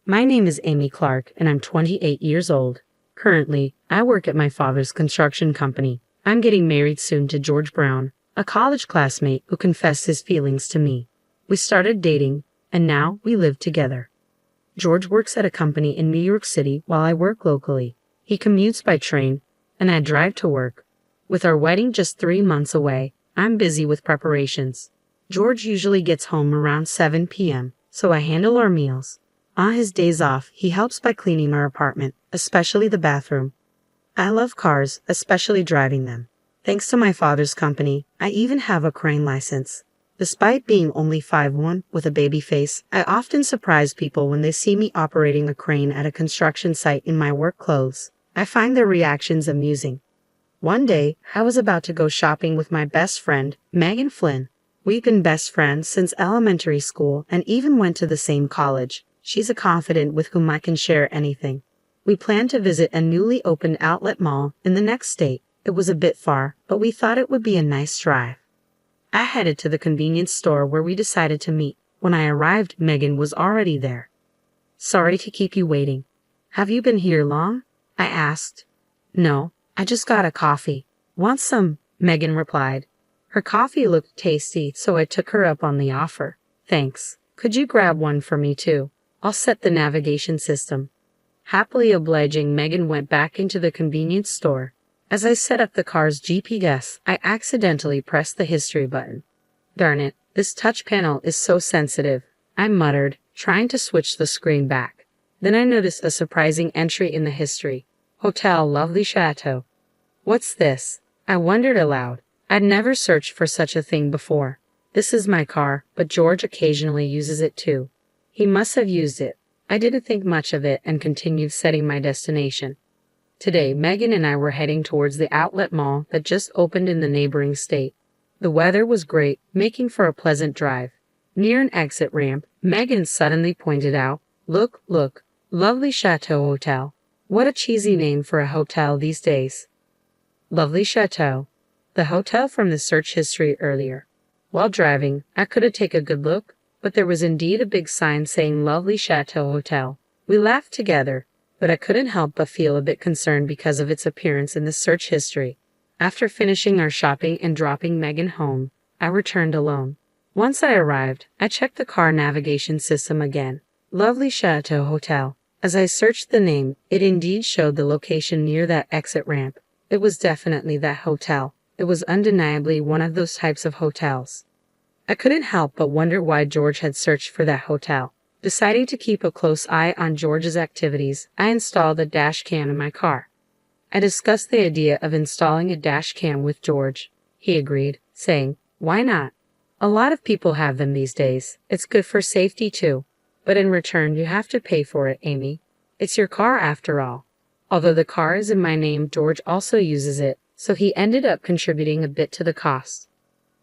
My name is Amy Clark, and I'm 28 years old. Currently, I work at my father's construction company. I'm getting married soon to George Brown, a college classmate who confessed his feelings to me. We started dating, and now we live together. George works at a company in New York City while I work locally. He commutes by train, and I drive to work. With our wedding just 3 months away, I'm busy with preparations. George usually gets home around 7 p.m., so I handle our meals. On his days off, he helps by cleaning our apartment, especially the bathroom. I love cars, especially driving them. Thanks to my father's company, I even have a crane license. Despite being only 5'1" with a baby face, I often surprise people when they see me operating a crane at a construction site in my work clothes. I find their reactions amusing. One day, I was about to go shopping with my best friend, Megan Flynn. We've been best friends since elementary school and even went to the same college. She's a confidant with whom I can share anything. We planned to visit a newly opened outlet mall in the next state. It was a bit far, but we thought it would be a nice drive. I headed to the convenience store where we decided to meet. When I arrived, Megan was already there. "Sorry to keep you waiting. Have you been here long?" I asked. "No, I just got a coffee." "Want some?" Megan replied. Her coffee looked tasty, so I took her up on the offer. "Thanks. Could you grab one for me too? I'll set the navigation system." Happily obliging, Megan went back into the convenience store. As I set up the car's GPS, I accidentally pressed the history button. "Darn it, this touch panel is so sensitive," I muttered, trying to switch the screen back. Then I noticed a surprising entry in the history. Hotel Lovely Chateau. What's this? I wondered aloud. I'd never searched for such a thing before. This is my car, but George occasionally uses it too. He must have used it. I didn't think much of it and continued setting my destination. Today, Megan and I were heading towards the outlet mall that just opened in the neighboring state. The weather was great, making for a pleasant drive. Near an exit ramp, Megan suddenly pointed out, Look, Lovely Chateau Hotel. What a cheesy name for a hotel these days." Lovely Chateau, the hotel from the search history earlier. While driving, I couldn't take a good look, but there was indeed a big sign saying Lovely Chateau Hotel. We laughed together, but I couldn't help but feel a bit concerned because of its appearance in the search history. After finishing our shopping and dropping Megan home, I returned alone. Once I arrived, I checked the car navigation system again. Lovely Chateau Hotel. As I searched the name, it indeed showed the location near that exit ramp. It was definitely that hotel. It was undeniably one of those types of hotels. I couldn't help but wonder why George had searched for that hotel. Deciding to keep a close eye on George's activities, I installed a dash cam in my car. I discussed the idea of installing a dash cam with George. He agreed, saying, "Why not? A lot of people have them these days. It's good for safety too. But in return, you have to pay for it, Amy. It's your car after all." Although the car is in my name, George also uses it, so he ended up contributing a bit to the cost.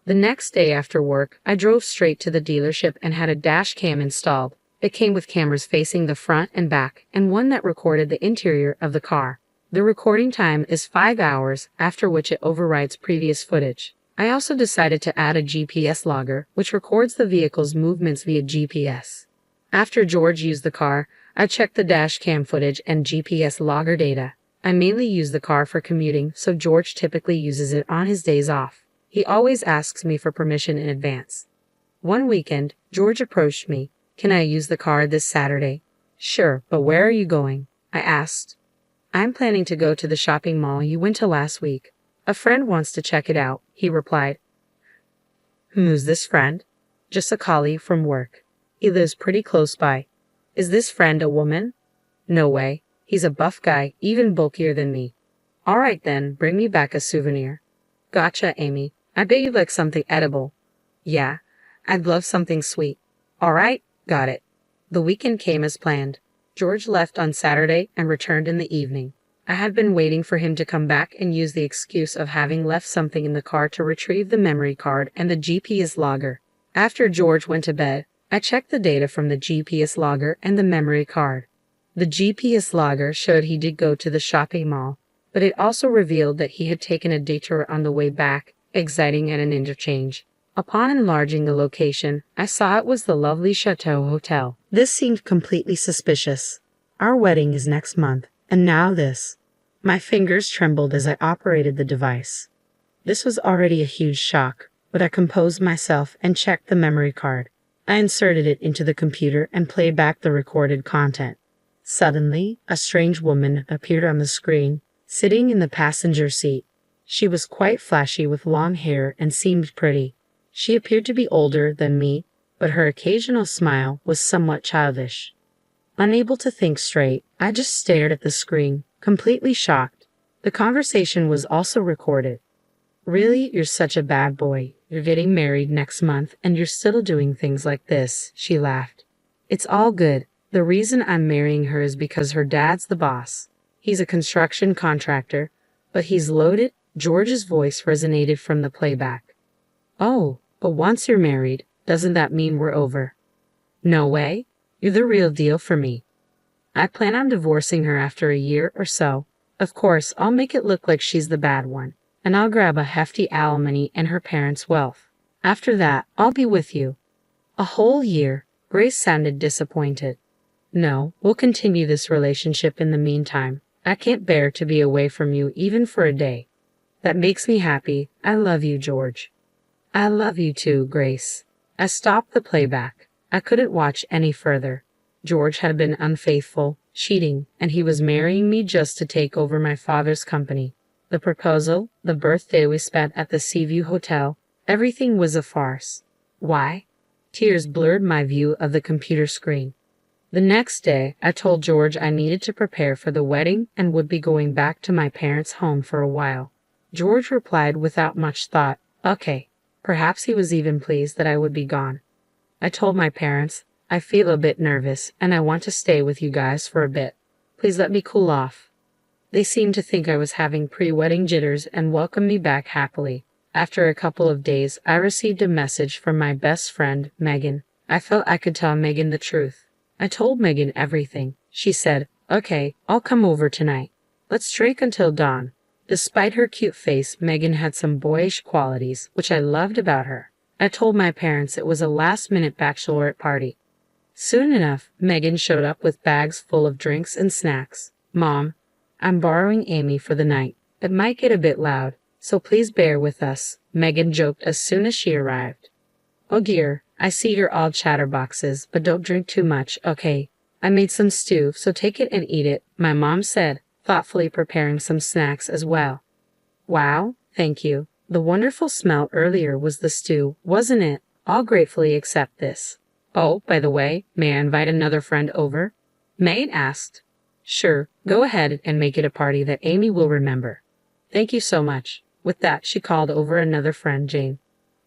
The next day after work, I drove straight to the dealership and had a dash cam installed. It came with cameras facing the front and back, and one that recorded the interior of the car. The recording time is 5 hours, after which it overwrites previous footage. I also decided to add a GPS logger, which records the vehicle's movements via GPS. After George used the car, I checked the dash cam footage and GPS logger data. I mainly use the car for commuting, so George typically uses it on his days off. He always asks me for permission in advance. One weekend, George approached me. "Can I use the car this Saturday?" "Sure, but where are you going?" I asked. "I'm planning to go to the shopping mall you went to last week. A friend wants to check it out," he replied. "Who's this friend?" "Just a colleague from work. He lives pretty close by." "Is this friend a woman?" "No way. He's a buff guy, even bulkier than me." "All right then, bring me back a souvenir." "Gotcha, Amy. I bet you'd like something edible." "Yeah, I'd love something sweet." "All right, got it." The weekend came as planned. George left on Saturday and returned in the evening. I had been waiting for him to come back and use the excuse of having left something in the car to retrieve the memory card and the GPS logger. After George went to bed, I checked the data from the GPS logger and the memory card. The GPS logger showed he did go to the shopping mall, but it also revealed that he had taken a detour on the way back, exiting at an interchange. Upon enlarging the location, I saw it was the lovely Chateau Hotel. This seemed completely suspicious. Our wedding is next month, and now this. My fingers trembled as I operated the device. This was already a huge shock, but I composed myself and checked the memory card. I inserted it into the computer and played back the recorded content. Suddenly, a strange woman appeared on the screen, sitting in the passenger seat. She was quite flashy with long hair and seemed pretty. She appeared to be older than me, but her occasional smile was somewhat childish. Unable to think straight, I just stared at the screen, completely shocked. The conversation was also recorded. "Really, you're such a bad boy. You're getting married next month and you're still doing things like this," she laughed. "It's all good. The reason I'm marrying her is because her dad's the boss. He's a construction contractor, but he's loaded." George's voice resonated from the playback. "Oh, but once you're married, doesn't that mean we're over?" "No way. You're the real deal for me. I plan on divorcing her after a year or so. Of course, I'll make it look like she's the bad one, and I'll grab a hefty alimony and her parents' wealth. After that, I'll be with you." "A whole year?" Grace sounded disappointed. "No, we'll continue this relationship in the meantime. I can't bear to be away from you even for a day." "That makes me happy. I love you, George." "I love you too, Grace." I stopped the playback. I couldn't watch any further. George had been unfaithful, cheating, and he was marrying me just to take over my father's company. The proposal, the birthday we spent at the Seaview Hotel, everything was a farce. Why? Tears blurred my view of the computer screen. The next day, I told George I needed to prepare for the wedding and would be going back to my parents' home for a while. George replied without much thought, "Okay." Perhaps he was even pleased that I would be gone. I told my parents, "I feel a bit nervous and I want to stay with you guys for a bit. Please let me cool off." They seemed to think I was having pre-wedding jitters and welcomed me back happily. After a couple of days, I received a message from my best friend, Megan. I felt I could tell Megan the truth. I told Megan everything. She said, "Okay, I'll come over tonight. Let's drink until dawn." Despite her cute face, Megan had some boyish qualities, which I loved about her. I told my parents it was a last-minute bachelorette party. Soon enough, Megan showed up with bags full of drinks and snacks. "Mom, I'm borrowing Amy for the night. It might get a bit loud, so please bear with us," Megan joked as soon as she arrived. "Oh dear, I see you're all chatterboxes, but don't drink too much, okay? I made some stew, so take it and eat it," my mom said, thoughtfully preparing some snacks as well. "Wow, thank you. The wonderful smell earlier was the stew, wasn't it? I'll gratefully accept this. Oh, by the way, may I invite another friend over?" Megan asked. "Sure, go ahead and make it a party that Amy will remember." "Thank you so much." With that, she called over another friend, Jane.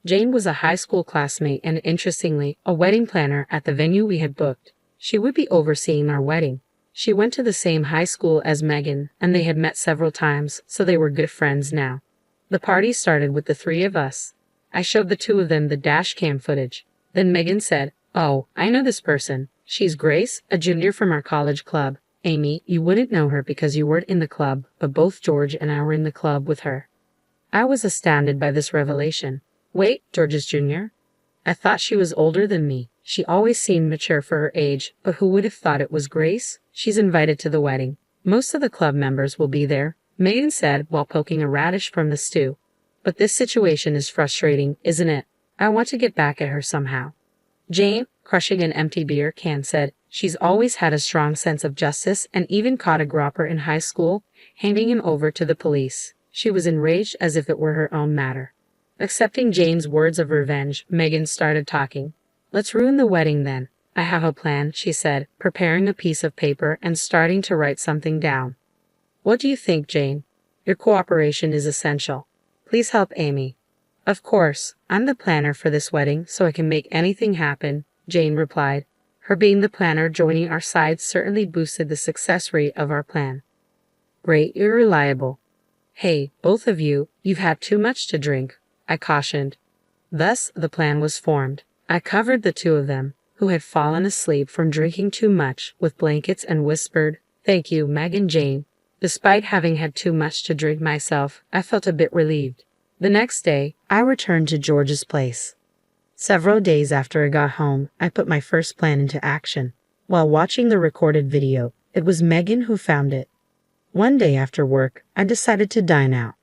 Jane was a high school classmate and, interestingly, a wedding planner at the venue we had booked. She would be overseeing our wedding. She went to the same high school as Megan, and they had met several times, so they were good friends now. The party started with the three of us. I showed the two of them the dash cam footage. Then Megan said, "Oh, I know this person. She's Grace, a junior from our college club. Amy, you wouldn't know her because you weren't in the club, but both George and I were in the club with her." I was astounded by this revelation. Wait, George's junior? I thought she was older than me. She always seemed mature for her age, but who would have thought it was Grace? She's invited to the wedding. Most of the club members will be there, Megan said while poking a radish from the stew. But this situation is frustrating, isn't it? I want to get back at her somehow. Jane, crushing an empty beer can, said, "She's always had a strong sense of justice and even caught a gropper in high school, handing him over to the police." She was enraged as if it were her own matter. Accepting Jane's words of revenge, Megan started talking. "Let's ruin the wedding then. I have a plan," she said, preparing a piece of paper and starting to write something down. "What do you think, Jane? Your cooperation is essential. Please help Amy." "Of course, I'm the planner for this wedding, so I can make anything happen," Jane replied. Her being the planner joining our side certainly boosted the success rate of our plan. "Great, you're reliable." "Hey, both of you, you've had too much to drink," I cautioned. Thus, the plan was formed. I covered the two of them, who had fallen asleep from drinking too much, with blankets and whispered, "Thank you, Meg and Jane." Despite having had too much to drink myself, I felt a bit relieved. The next day, I returned to George's place. Several days after I got home, I put my first plan into action. While watching the recorded video, it was Megan who found it. One day after work, I decided to dine out.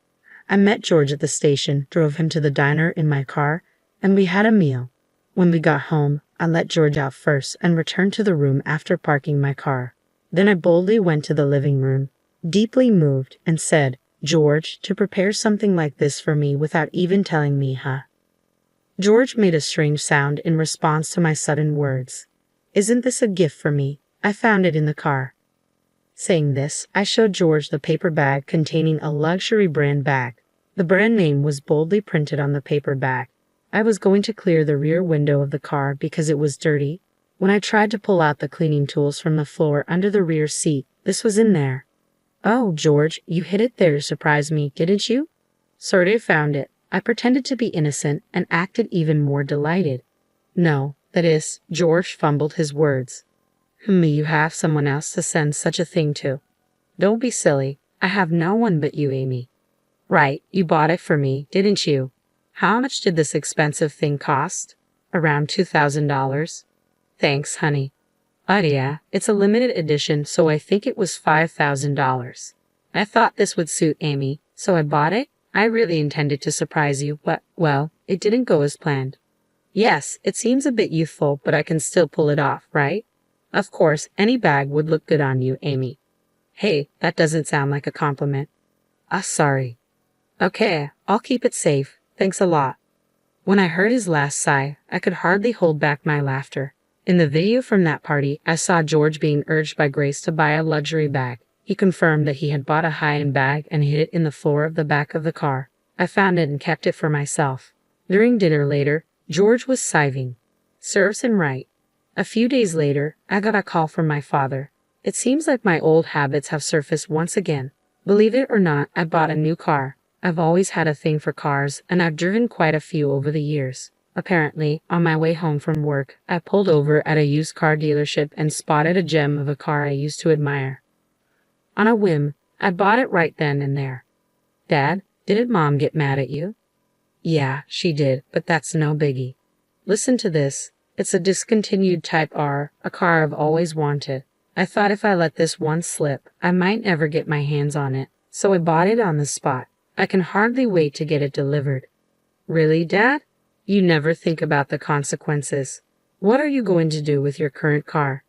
I met George at the station, drove him to the diner in my car, and we had a meal. When we got home, I let George out first and returned to the room after parking my car. Then I boldly went to the living room, deeply moved, and said, "George, to prepare something like this for me without even telling me, huh?" George made a strange sound in response to my sudden words. "Isn't this a gift for me? I found it in the car." Saying this, I showed George the paper bag containing a luxury brand bag. The brand name was boldly printed on the paper bag. I was going to clear the rear window of the car because it was dirty. When I tried to pull out the cleaning tools from the floor under the rear seat, this was in there. "Oh, George, you hid it there to surprise me, didn't you?" "Sorta found it." I pretended to be innocent and acted even more delighted. "No, that is," George fumbled his words. You have someone else to send such a thing to." "Don't be silly. I have no one but you, Amy." "Right, you bought it for me, didn't you? How much did this expensive thing cost?" "Around $2,000. "Thanks, honey." "Oh yeah, it's a limited edition, so I think it was $5,000. I thought this would suit Amy, so I bought it. I really intended to surprise you, but, well, it didn't go as planned." "Yes, it seems a bit youthful, but I can still pull it off, right?" "Of course, any bag would look good on you, Amy." "Hey, that doesn't sound like a compliment." Sorry." "Okay, I'll keep it safe. Thanks a lot." When I heard his last sigh, I could hardly hold back my laughter. In the video from that party, I saw George being urged by Grace to buy a luxury bag. He confirmed that he had bought a high-end bag and hid it in the floor of the back of the car. I found it and kept it for myself. During dinner later, George was sighing. Serves him right. A few days later, I got a call from my father. It seems like my old habits have surfaced once again. Believe it or not, I bought a new car. I've always had a thing for cars, and I've driven quite a few over the years. Apparently, on my way home from work, I pulled over at a used car dealership and spotted a gem of a car I used to admire. On a whim, I bought it right then and there. "Dad, didn't Mom get mad at you?" "Yeah, she did, but that's no biggie. Listen to this. It's a discontinued Type R, a car I've always wanted. I thought if I let this one slip, I might never get my hands on it, so I bought it on the spot. I can hardly wait to get it delivered." "Really, Dad? You never think about the consequences. What are you going to do with your current car?"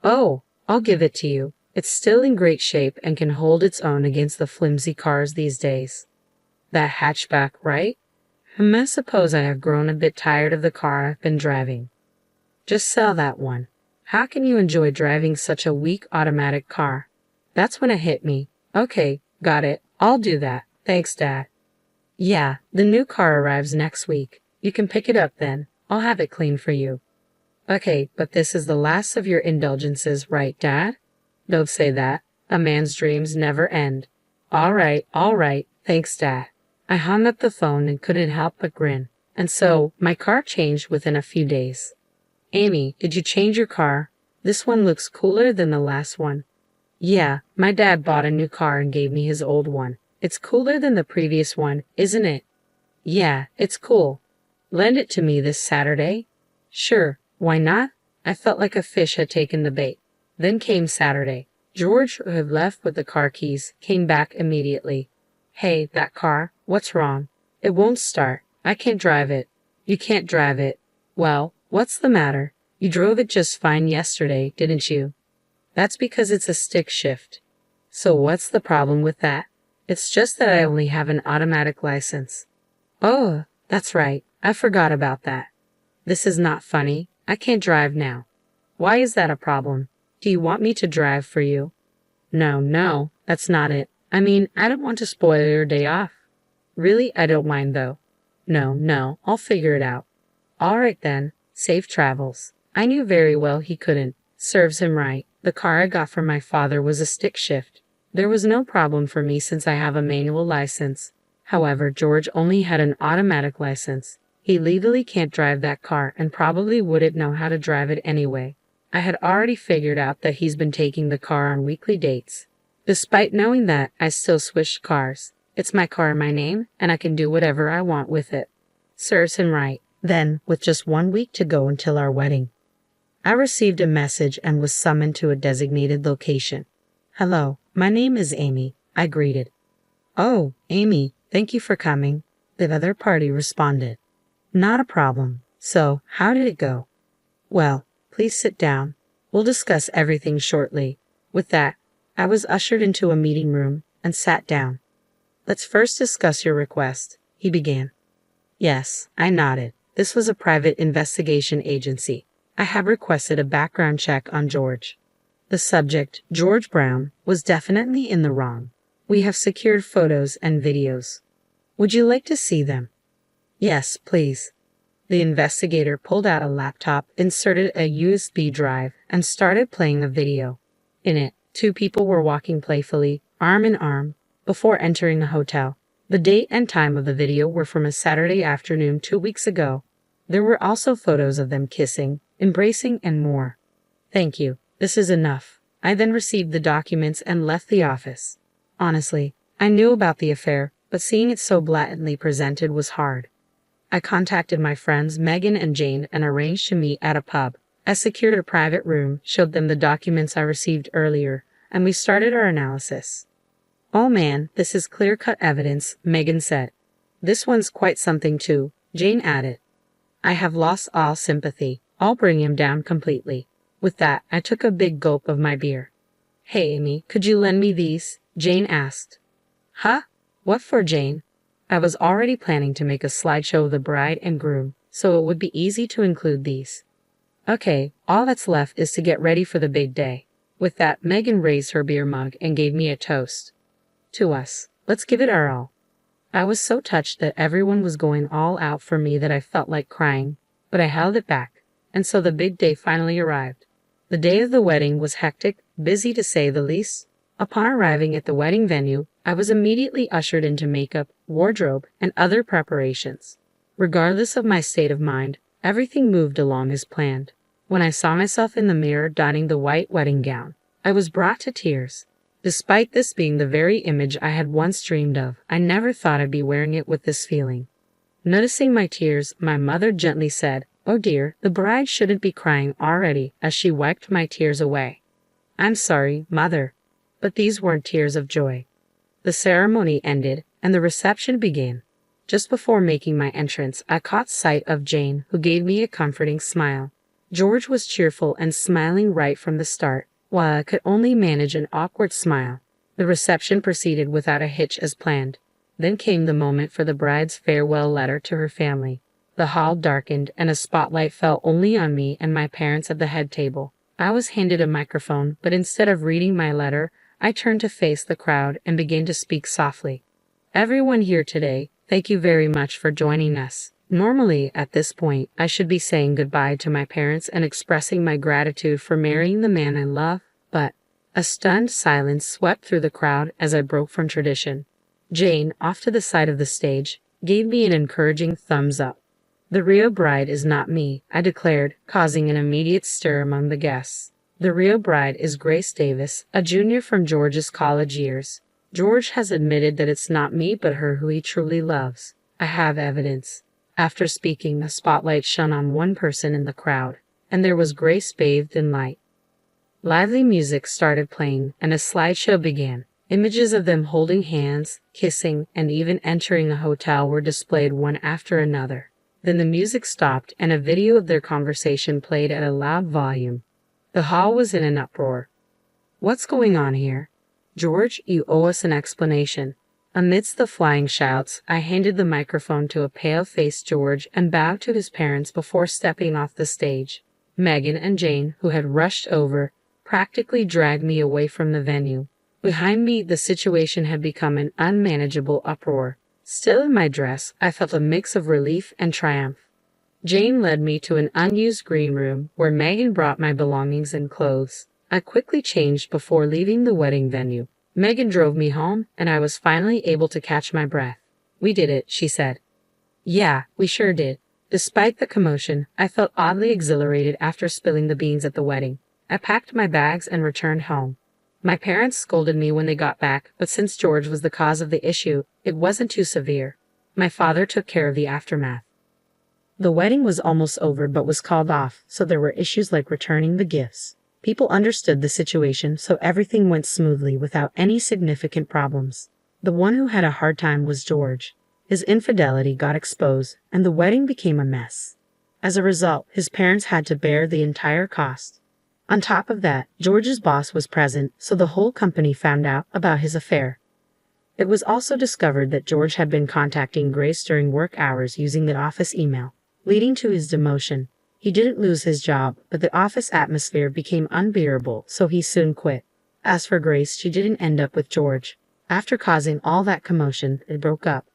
"Oh, I'll give it to you. It's still in great shape and can hold its own against the flimsy cars these days." "That hatchback, right?" I suppose I have grown a bit tired of the car I've been driving." "Just sell that one. How can you enjoy driving such a weak automatic car?" That's when it hit me. Okay, got it. I'll do that. Thanks, Dad. "Yeah, the new car arrives next week. You can pick it up then. I'll have it cleaned for you." "Okay, but this is the last of your indulgences, right, Dad?" "Don't say that. A man's dreams never end." All right. Thanks, Dad." I hung up the phone and couldn't help but grin. And so, my car changed within a few days. "Amy, did you change your car? This one looks cooler than the last one." "Yeah, my dad bought a new car and gave me his old one. It's cooler than the previous one, isn't it?" "Yeah, it's cool. Lend it to me this Saturday?" "Sure, why not?" I felt like a fish had taken the bait. Then came Saturday. George, who had left with the car keys, came back immediately. "Hey, that car, what's wrong?" "It won't start. I can't drive it." "You can't drive it? Well, what's the matter? You drove it just fine yesterday, didn't you?" "That's because it's a stick shift." "So what's the problem with that?" "It's just that I only have an automatic license." "Oh, that's right. I forgot about that." "This is not funny. I can't drive now." "Why is that a problem? Do you want me to drive for you?" No, that's not it. I mean, I don't want to spoil your day off." "Really, I don't mind though." No, I'll figure it out." "All right then. Safe travels." I knew very well he couldn't. Serves him right. The car I got from my father was a stick shift. There was no problem for me since I have a manual license. However, George only had an automatic license. He legally can't drive that car and probably wouldn't know how to drive it anyway. I had already figured out that he's been taking the car on weekly dates. Despite knowing that, I still switched cars. It's my car in my name, and I can do whatever I want with it. Serves him right. Then, with just 1 week to go until our wedding, I received a message and was summoned to a designated location. "Hello, my name is Amy," I greeted. "Oh, Amy, thank you for coming," the other party responded. "Not a problem. So, how did it go?" "Well, please sit down. We'll discuss everything shortly." With that, I was ushered into a meeting room and sat down. "Let's first discuss your request," he began. Yes, I nodded. This was a private investigation agency. I have requested a background check on George. The subject, George Brown, was definitely in the wrong. We have secured photos and videos. Would you like to see them? Yes, please. The investigator pulled out a laptop, inserted a USB drive, and started playing a video. In it, two people were walking playfully, arm in arm, before entering a hotel. The date and time of the video were from a Saturday afternoon 2 weeks ago. There were also photos of them kissing, embracing, and more. Thank you. This is enough. I then received the documents and left the office. Honestly, I knew about the affair, but seeing it so blatantly presented was hard. I contacted my friends Megan and Jane and arranged to meet at a pub. I secured a private room, showed them the documents I received earlier, and we started our analysis. "Oh man, this is clear-cut evidence," Megan said. "This one's quite something too," Jane added. I have lost all sympathy. I'll bring him down completely. With that, I took a big gulp of my beer. "Hey, Amy, could you lend me these?" Jane asked. "Huh? What for, Jane?" I was already planning to make a slideshow of the bride and groom, so it would be easy to include these. Okay, all that's left is to get ready for the big day. With that, Megan raised her beer mug and gave me a toast. To us. Let's give it our all. I was so touched that everyone was going all out for me that I felt like crying, but I held it back, and so the big day finally arrived. The day of the wedding was hectic, busy to say the least. Upon arriving at the wedding venue, I was immediately ushered into makeup, wardrobe, and other preparations. Regardless of my state of mind, everything moved along as planned. When I saw myself in the mirror donning the white wedding gown, I was brought to tears. Despite this being the very image I had once dreamed of, I never thought I'd be wearing it with this feeling. Noticing my tears, my mother gently said, "Oh dear, the bride shouldn't be crying already," as she wiped my tears away. "I'm sorry, Mother." But these weren't tears of joy. The ceremony ended, and the reception began. Just before making my entrance, I caught sight of Jane, who gave me a comforting smile. George was cheerful and smiling right from the start, while I could only manage an awkward smile. The reception proceeded without a hitch as planned. Then came the moment for the bride's farewell letter to her family. The hall darkened, and a spotlight fell only on me and my parents at the head table. I was handed a microphone, but instead of reading my letter, I turned to face the crowd and began to speak softly. "Everyone here today, thank you very much for joining us. Normally, at this point, I should be saying goodbye to my parents and expressing my gratitude for marrying the man I love, but..." A stunned silence swept through the crowd as I broke from tradition. Jane, off to the side of the stage, gave me an encouraging thumbs up. "The real bride is not me," I declared, causing an immediate stir among the guests. "The real bride is Grace Davis, a junior from George's college years. George has admitted that it's not me but her who he truly loves. I have evidence." After speaking, the spotlight shone on one person in the crowd, and there was Grace bathed in light. Lively music started playing, and a slideshow began. Images of them holding hands, kissing, and even entering a hotel were displayed one after another. Then the music stopped, and a video of their conversation played at a loud volume. The hall was in an uproar. "What's going on here? George, you owe us an explanation." Amidst the flying shouts, I handed the microphone to a pale-faced George and bowed to his parents before stepping off the stage. Megan and Jane, who had rushed over, practically dragged me away from the venue. Behind me, the situation had become an unmanageable uproar. Still in my dress, I felt a mix of relief and triumph. Jane led me to an unused green room where Megan brought my belongings and clothes. I quickly changed before leaving the wedding venue. Megan drove me home, and I was finally able to catch my breath. "We did it," she said. "Yeah, we sure did." Despite the commotion, I felt oddly exhilarated after spilling the beans at the wedding. I packed my bags and returned home. My parents scolded me when they got back, but since George was the cause of the issue, it wasn't too severe. My father took care of the aftermath. The wedding was almost over but was called off, so there were issues like returning the gifts. People understood the situation, so everything went smoothly without any significant problems. The one who had a hard time was George. His infidelity got exposed, and the wedding became a mess. As a result, his parents had to bear the entire cost. On top of that, George's boss was present, so the whole company found out about his affair. It was also discovered that George had been contacting Grace during work hours using the office email, leading to his demotion. He didn't lose his job, but the office atmosphere became unbearable, so he soon quit. As for Grace, she didn't end up with George. After causing all that commotion, they broke up.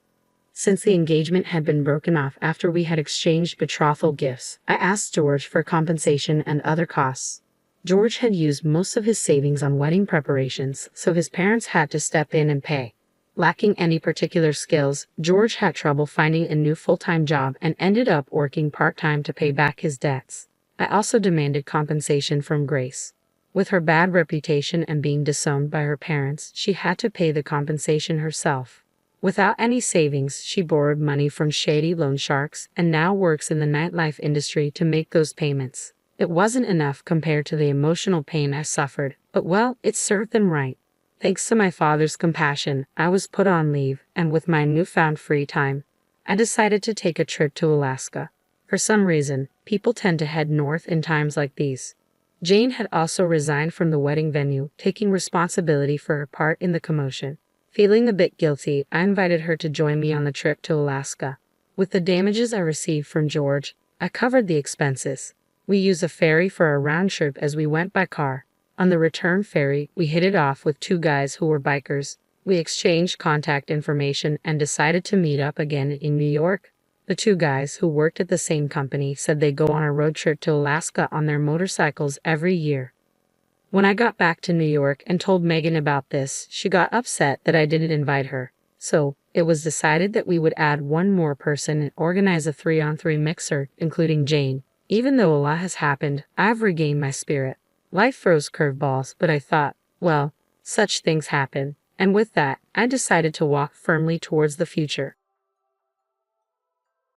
Since the engagement had been broken off after we had exchanged betrothal gifts, I asked George for compensation and other costs. George had used most of his savings on wedding preparations, so his parents had to step in and pay. Lacking any particular skills, George had trouble finding a new full-time job and ended up working part-time to pay back his debts. I also demanded compensation from Grace. With her bad reputation and being disowned by her parents, she had to pay the compensation herself. Without any savings, she borrowed money from shady loan sharks and now works in the nightlife industry to make those payments. It wasn't enough compared to the emotional pain I suffered, but well, it served them right. Thanks to my father's compassion, I was put on leave, and with my newfound free time, I decided to take a trip to Alaska. For some reason, people tend to head north in times like these. Jane had also resigned from the wedding venue, taking responsibility for her part in the commotion. Feeling a bit guilty, I invited her to join me on the trip to Alaska. With the damages I received from George, I covered the expenses. We used a ferry for a round trip as we went by car. On the return ferry, we hit it off with two guys who were bikers. We exchanged contact information and decided to meet up again in New York. The two guys who worked at the same company said they go on a road trip to Alaska on their motorcycles every year. When I got back to New York and told Megan about this, she got upset that I didn't invite her. So, it was decided that we would add one more person and organize a 3-on-3 mixer, including Jane. Even though a lot has happened, I've regained my spirit. Life throws curveballs, but I thought, well, such things happen. And with that, I decided to walk firmly towards the future.